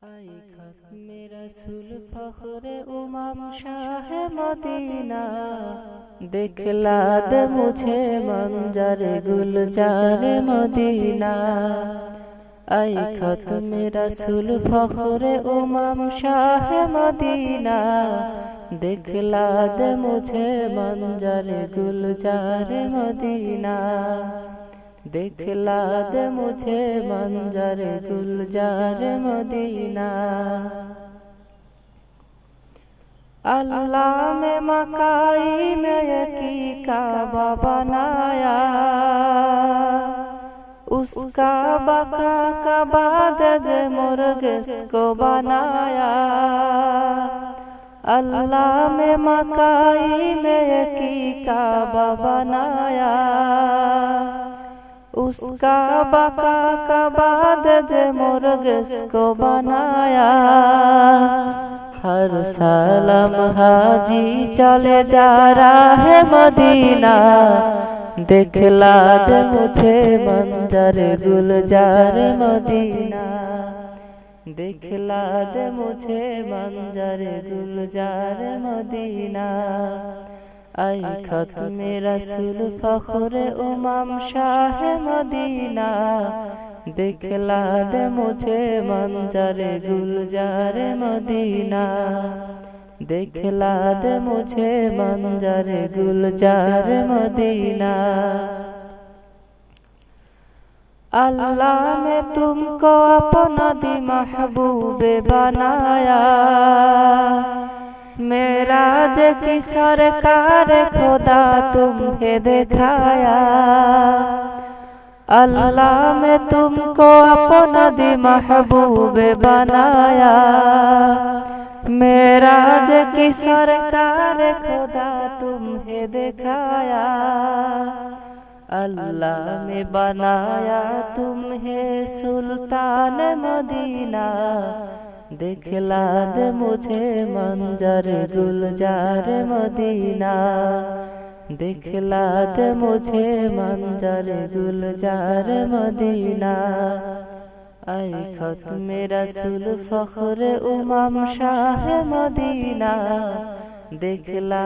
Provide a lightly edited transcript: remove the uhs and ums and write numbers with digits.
आई खत मेरा सुल फखरे उमाम शाह मदीना दिखला दे मुझे मंजर गुलजार मदीना। आई खत मेरा सुल फखरे उमाम शाह मदीना दिखला दे मुझे मंजर गुलजार मदीना। दिखला दे मुझे मंजर गुलजार मदीना। अल्लाह में मकाई में यकी काबा बनाया, उसका बका का बाद मुर्गिस को बनाया। अल्लाह में मकाई में यकी काबा बनाया, उसका बका का बाद मुर्गिस को बनाया। हर सालम हाजी चले जा रहा है मदीना दिखला दे मुझे मंजर गुलजार मदीना। दिखला दे मुझे मंजर गुलजार मदीना। आई खत मेरा सुल फखरे उमाम शाह मदीना दिखला दे मुझे मंजर गुलजार मदीना। दिखला दे मुझे मंजर गुलजार मदीना। अल्लाह ने तुमको अपना दी महबूबे बनाया, मेराज की सरकार खुदा तुम्हें दिखाया। अल्लाह ने तुमको अपना दी महबूब बनाया, मेराज की सरकार खुदा तुम्हें दिखाया। अल्लाह ने बनाया तुम्हें सुल्तान मदीना दिखला दे मुझे मंजर गुलजार मदीना। दिखला दे मुझे मंजर गुलजार मदीना। आई खत मेरा सुल फखरे उमाम शाह मदीना दिखला